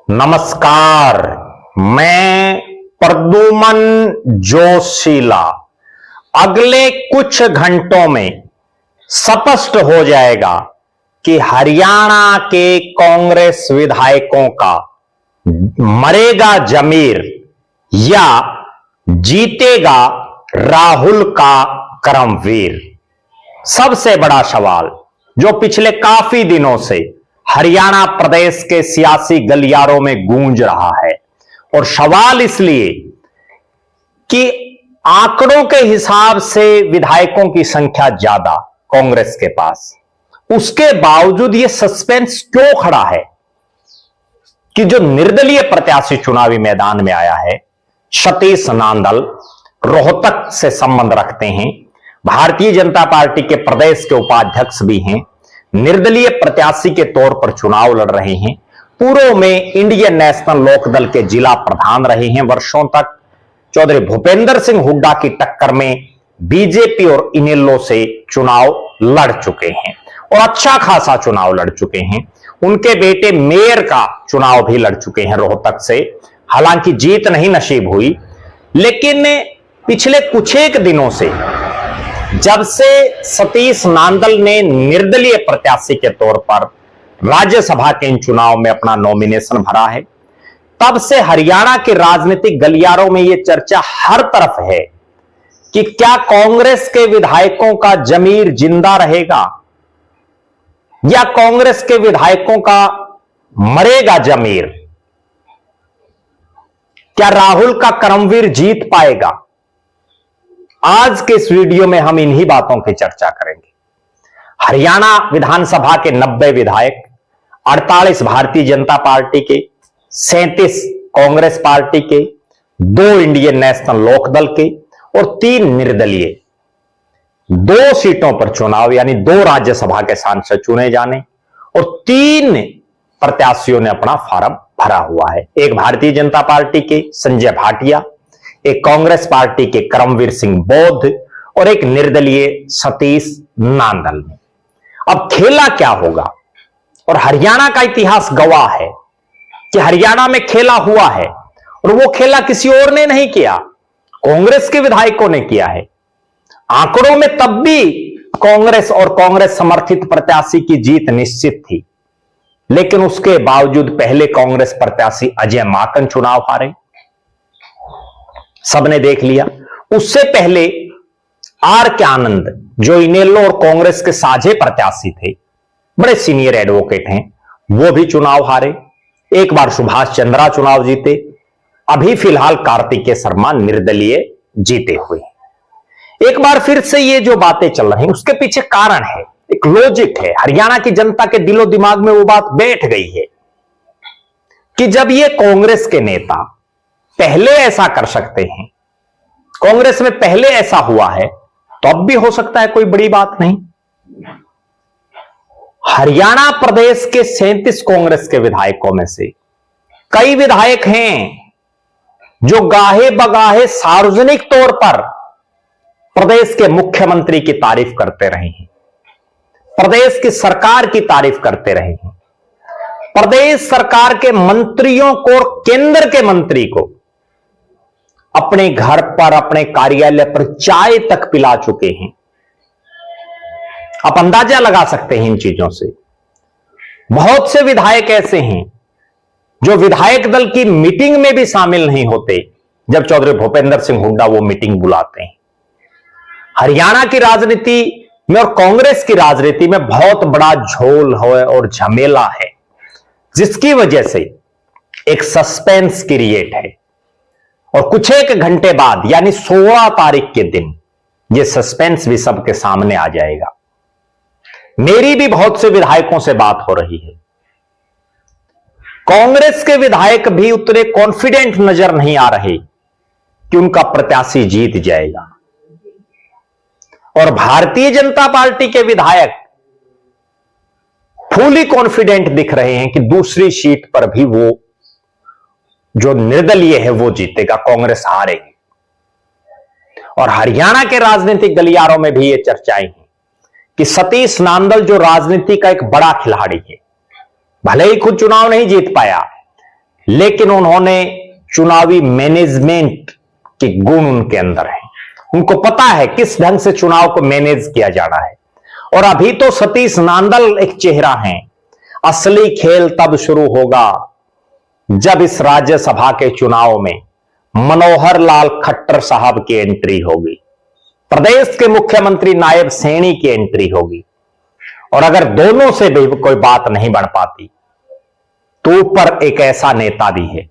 नमस्कार। मैं प्रद्युमन जोशीला। अगले कुछ घंटों में स्पष्ट हो जाएगा कि हरियाणा के कांग्रेस विधायकों का मरेगा जमीर या जीतेगा राहुल का करमवीर। सबसे बड़ा सवाल जो पिछले काफी दिनों से हरियाणा प्रदेश के सियासी गलियारों में गूंज रहा है, और सवाल इसलिए कि आंकड़ों के हिसाब से विधायकों की संख्या ज्यादा कांग्रेस के पास, उसके बावजूद यह सस्पेंस क्यों खड़ा है कि जो निर्दलीय प्रत्याशी चुनावी मैदान में आया है, सतीश नांदल, रोहतक से संबंध रखते हैं, भारतीय जनता पार्टी के प्रदेश के उपाध्यक्ष भी हैं, निर्दलीय प्रत्याशी के तौर पर चुनाव लड़ रहे हैं, पूर्व में इंडियन नेशनल लोकदल के जिला प्रधान रहे हैं, वर्षों तक चौधरी भूपेंद्र सिंह हुड्डा की टक्कर में बीजेपी और इनेलो से चुनाव लड़ चुके हैं और अच्छा खासा चुनाव लड़ चुके हैं। उनके बेटे मेयर का चुनाव भी लड़ चुके हैं रोहतक से, हालांकि जीत नहीं नसीब हुई। लेकिन पिछले कुछ एक दिनों से जब से सतीश नांदल ने निर्दलीय प्रत्याशी के तौर पर राज्यसभा के इन चुनाव में अपना नॉमिनेशन भरा है, तब से हरियाणा के राजनीतिक गलियारों में यह चर्चा हर तरफ है कि क्या कांग्रेस के विधायकों का जमीर जिंदा रहेगा या कांग्रेस के विधायकों का मरेगा जमीर। क्या राहुल का करमवीर जीत पाएगा? आज के इस वीडियो में हम इन्हीं बातों की चर्चा करेंगे। हरियाणा विधानसभा के 90 विधायक, 48 भारतीय जनता पार्टी के, 37 कांग्रेस पार्टी के, 2 इंडियन नेशनल लोकदल के और 3 निर्दलीय, 2 सीटों पर चुनाव यानी 2 राज्यसभा के सांसद चुने जाने और 3 प्रत्याशियों ने अपना फार्म भरा हुआ है। एक भारतीय जनता पार्टी के संजय भाटिया, एक कांग्रेस पार्टी के करमवीर सिंह बौद्ध और एक निर्दलीय सतीश नांदल ने। अब खेला क्या होगा? और हरियाणा का इतिहास गवाह है कि हरियाणा में खेला हुआ है, और वो खेला किसी और ने नहीं किया, कांग्रेस के विधायकों ने किया है। आंकड़ों में तब भी कांग्रेस और कांग्रेस समर्थित प्रत्याशी की जीत निश्चित थी, लेकिन उसके बावजूद पहले कांग्रेस प्रत्याशी अजय माकन चुनाव हारे, सबने देख लिया। उससे पहले आर के आनंद, जो इनेलो और कांग्रेस के साझे प्रत्याशी थे, बड़े सीनियर एडवोकेट हैं, वो भी चुनाव हारे। एक बार सुभाष चंद्रा चुनाव जीते, अभी फिलहाल कार्तिकेय शर्मा निर्दलीय जीते हुए। एक बार फिर से ये जो बातें चल रही हैं उसके पीछे कारण है, एक लॉजिक है। हरियाणा की जनता के दिलो दिमाग में वो बात बैठ गई है कि जब ये कांग्रेस के नेता पहले ऐसा कर सकते हैं, कांग्रेस में पहले ऐसा हुआ है, तो अब भी हो सकता है, कोई बड़ी बात नहीं। हरियाणा प्रदेश के 37 कांग्रेस के विधायकों में से कई विधायक हैं जो गाहे बगाहे सार्वजनिक तौर पर प्रदेश के मुख्यमंत्री की तारीफ करते रहे हैं, प्रदेश की सरकार की तारीफ करते रहे हैं, प्रदेश सरकार के मंत्रियों को और केंद्र के मंत्री को अपने घर पर, अपने कार्यालय पर चाय तक पिला चुके हैं। आप अंदाजा लगा सकते हैं इन चीजों से। बहुत से विधायक ऐसे हैं जो विधायक दल की मीटिंग में भी शामिल नहीं होते जब चौधरी भूपेंद्र सिंह हुड्डा वो मीटिंग बुलाते हैं। हरियाणा की राजनीति में और कांग्रेस की राजनीति में बहुत बड़ा झोल है और झमेला है, जिसकी वजह से एक सस्पेंस क्रिएट है, और कुछ एक घंटे बाद यानी 16 तारीख के दिन यह सस्पेंस भी सबके सामने आ जाएगा। मेरी भी बहुत से विधायकों से बात हो रही है। कांग्रेस के विधायक भी उतने कॉन्फिडेंट नजर नहीं आ रहे कि उनका प्रत्याशी जीत जाएगा, और भारतीय जनता पार्टी के विधायक फुली कॉन्फिडेंट दिख रहे हैं कि दूसरी सीट पर भी वो जो निर्दलीय है वो जीतेगा, कांग्रेस हारेगी। और हरियाणा के राजनीतिक गलियारों में भी ये चर्चाएं हैं कि सतीश नांदल जो राजनीति का एक बड़ा खिलाड़ी है, भले ही खुद चुनाव नहीं जीत पाया, लेकिन उन्होंने चुनावी मैनेजमेंट के गुण उनके अंदर हैं। उनको पता है किस ढंग से चुनाव को मैनेज किया जाना है। और अभी तो सतीश नांदल एक चेहरा है, असली खेल तब शुरू होगा जब इस राज्यसभा के चुनाव में मनोहर लाल खट्टर साहब की एंट्री होगी, प्रदेश के मुख्यमंत्री नायब सैनी की एंट्री होगी। और अगर दोनों से भी कोई बात नहीं बन पाती तो ऊपर एक ऐसा नेता भी है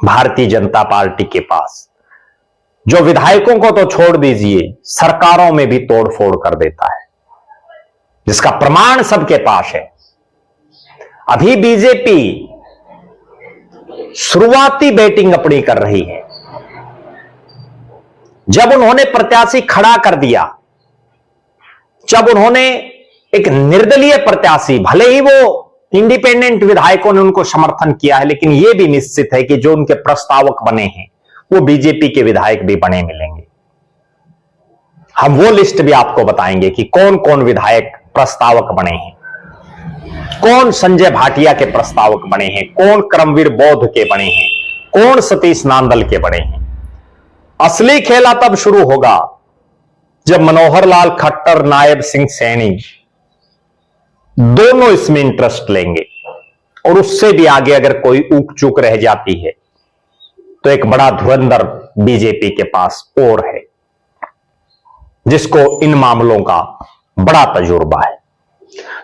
भारतीय जनता पार्टी के पास, जो विधायकों को तो छोड़ दीजिए, सरकारों में भी तोड़फोड़ कर देता है, जिसका प्रमाण सबके पास है। अभी बीजेपी शुरुआती बैटिंग अपनी कर रही है। जब उन्होंने प्रत्याशी खड़ा कर दिया, जब उन्होंने एक निर्दलीय प्रत्याशी, भले ही वो इंडिपेंडेंट विधायकों ने उनको समर्थन किया है, लेकिन यह भी निश्चित है कि जो उनके प्रस्तावक बने हैं वो बीजेपी के विधायक भी बने मिलेंगे। हम वो लिस्ट भी आपको बताएंगे कि कौन कौन विधायक प्रस्तावक बने हैं, कौन संजय भाटिया के प्रस्तावक बने हैं, कौन करमवीर बौद्ध के बने हैं, कौन सतीश नांदल के बने हैं। असली खेला तब शुरू होगा जब मनोहर लाल खट्टर, नायब सिंह सैनी दोनों इसमें इंटरेस्ट लेंगे। और उससे भी आगे अगर कोई ऊक चूक रह जाती है तो एक बड़ा धुरंधर बीजेपी के पास और है, जिसको इन मामलों का बड़ा तजुर्बा है।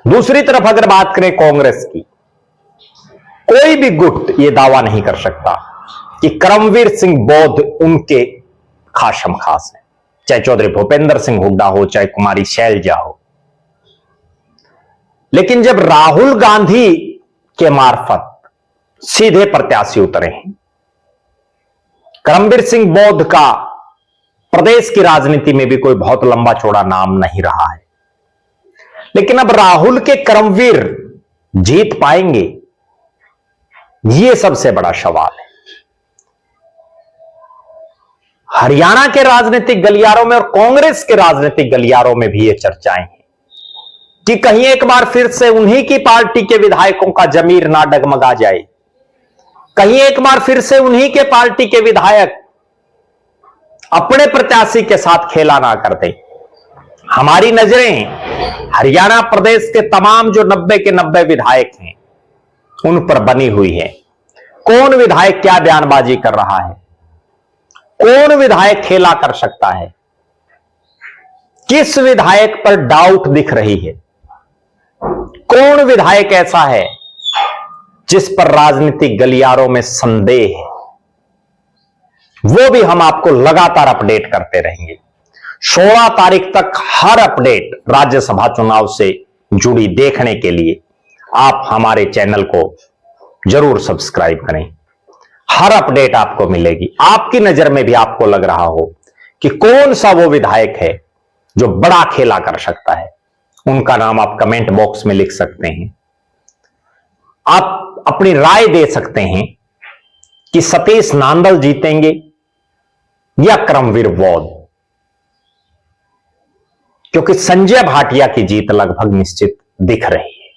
दूसरी तरफ अगर बात करें कांग्रेस की, कोई भी गुट यह दावा नहीं कर सकता कि करमवीर सिंह बौद्ध उनके खासम खास है, चाहे चौधरी भूपेंद्र सिंह हुड्डा हो, चाहे कुमारी शैलजा हो। लेकिन जब राहुल गांधी के मार्फत सीधे प्रत्याशी उतरे हैं, करमवीर सिंह बौद्ध का प्रदेश की राजनीति में भी कोई बहुत लंबा चौड़ा नाम नहीं रहा है, लेकिन अब राहुल के करमवीर जीत पाएंगे, यह सबसे बड़ा सवाल है। हरियाणा के राजनीतिक गलियारों में और कांग्रेस के राजनीतिक गलियारों में भी यह चर्चाएं हैं कि कहीं एक बार फिर से उन्हीं की पार्टी के विधायकों का जमीर ना डगमगा जाए, कहीं एक बार फिर से उन्हीं के पार्टी के विधायक अपने प्रत्याशी के साथ खेला ना कर दे। हमारी नजरें हरियाणा प्रदेश के तमाम जो 90 के 90 विधायक हैं उन पर बनी हुई है। कौन विधायक क्या बयानबाजी कर रहा है, कौन विधायक खेला कर सकता है, किस विधायक पर डाउट दिख रही है, कौन विधायक ऐसा है जिस पर राजनीतिक गलियारों में संदेह है, वो भी हम आपको लगातार अपडेट करते रहेंगे। 16 तारीख तक हर अपडेट राज्यसभा चुनाव से जुड़ी देखने के लिए आप हमारे चैनल को जरूर सब्सक्राइब करें। हर अपडेट आपको मिलेगी। आपकी नजर में भी आपको लग रहा हो कि कौन सा वो विधायक है जो बड़ा खेला कर सकता है, उनका नाम आप कमेंट बॉक्स में लिख सकते हैं। आप अपनी राय दे सकते हैं कि सतीश नांदल जीतेंगे या करमवीर बौद्ध, क्योंकि संजय भाटिया की जीत लगभग निश्चित दिख रही है।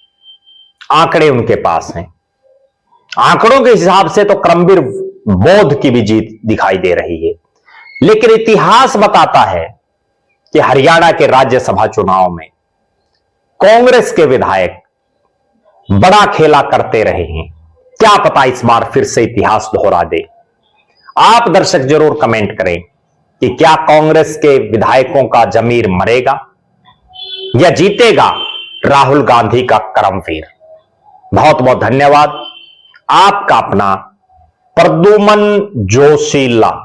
आंकड़े उनके पास हैं, आंकड़ों के हिसाब से तो करमवीर बौद्ध की भी जीत दिखाई दे रही है। लेकिन इतिहास बताता है कि हरियाणा के राज्यसभा चुनाव में कांग्रेस के विधायक बड़ा खेला करते रहे हैं। क्या पता इस बार फिर से इतिहास दोहरा दे। आप दर्शक जरूर कमेंट करें कि क्या कांग्रेस के विधायकों का जमीर मरेगा या जीतेगा राहुल गांधी का करमवीर। बहुत बहुत धन्यवाद। आपका अपना प्रद्युमन जोशीला।